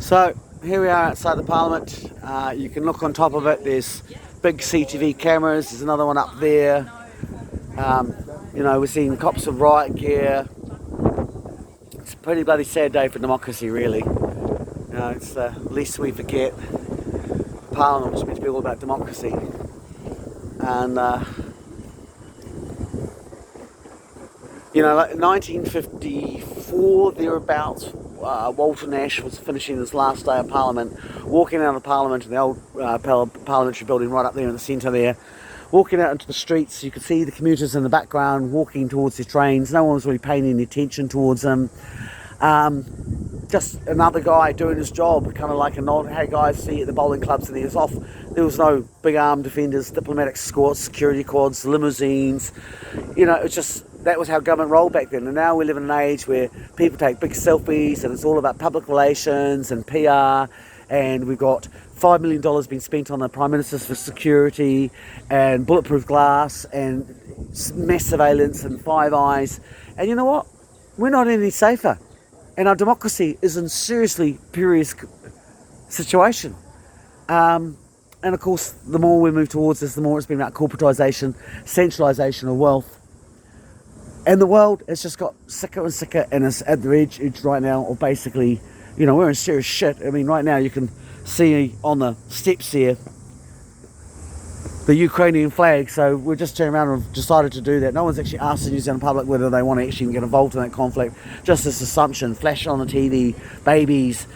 So here we are outside the Parliament. You can look on top of it. There's big CTV cameras. There's another one up there. We're seeing cops with riot gear. It's a pretty bloody sad day for democracy, really. It's the least we forget. Parliament was meant to be all about democracy, and like 1954 thereabouts. Walter Nash was finishing his last day of Parliament, walking out of Parliament in the old parliamentary building right up there in the centre there, walking out into the streets. You could see the commuters in the background walking towards their trains. No one was really paying any attention towards them. Just another guy doing his job, kind of like a nod, hey guys, see you at the bowling clubs, and he was off. There was no big armed defenders, diplomatic escorts, security quads, limousines. It was just, that was how government rolled back then. And now we live in an age where people take big selfies and it's all about public relations and PR, and we've got $5 million being spent on the Prime Ministers for security and bulletproof glass and mass surveillance and Five Eyes. And you know what? We're not any safer. And our democracy is in seriously precarious situation. And of course, the more we move towards this, the more it's been about corporatisation, centralisation of wealth. And the world has just got sicker and sicker, and it's at the edge right now, or basically, we're in serious shit. I mean, right now you can see on the steps here the Ukrainian flag, so we're just turning around and decided to do that. No one's actually asked the New Zealand public whether they want to actually get involved in that conflict. Just this assumption, flash on the TV, babies,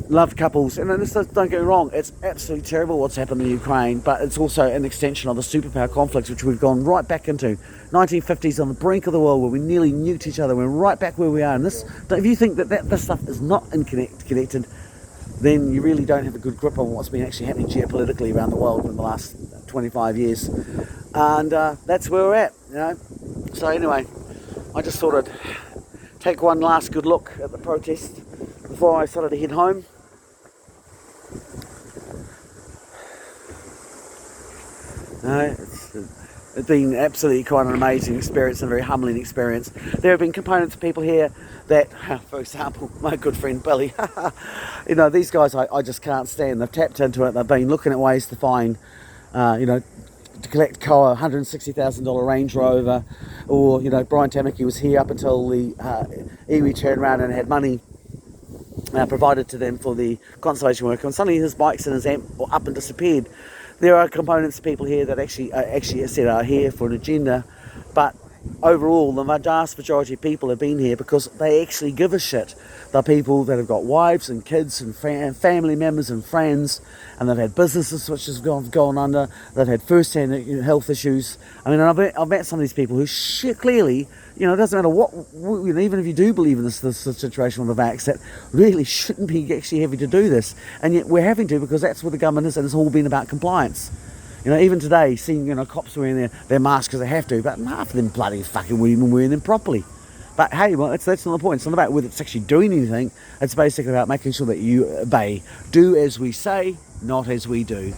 loved couples. And this, don't get me wrong, it's absolutely terrible what's happened in Ukraine, but it's also an extension of the superpower conflicts, which we've gone right back into. 1950s, on the brink of the world, where we nearly nuked each other. We're right back where we are. And this, if you think that this stuff is not connected, then you really don't have a good grip on what's been actually happening geopolitically around the world in the last 25 years. And that's where we're at, So anyway, I just thought I'd take one last good look at the protest before I started to head home. It's been absolutely quite an amazing experience and a very humbling experience. There have been components of people here that, for example, my good friend Billy, these guys I just can't stand. They've tapped into it. They've been looking at ways to find, to collect Koa $160,000 Range Rover, or, Brian Tamaki was here up until the iwi turned around and had money provided to them for the conservation work, and suddenly his bikes and his amp up and disappeared. There are components of people here that actually said are here for an agenda, but overall the vast majority of people have been here because they actually give a shit. They're people that have got wives and kids and family members and friends, and they've had businesses which have gone under. They've had first-hand health issues. I mean, I've met some of these people who clearly, it doesn't matter what, even if you do believe in this situation with the vax, that really shouldn't be actually having to do this. And yet we're having to, because that's what the government is, and it's all been about compliance. Even today, seeing, cops wearing their masks because they have to, but half of them bloody fucking weren't even wearing them properly. But hey, well, that's not the point. It's not about whether it's actually doing anything. It's basically about making sure that you obey. Do as we say, not as we do.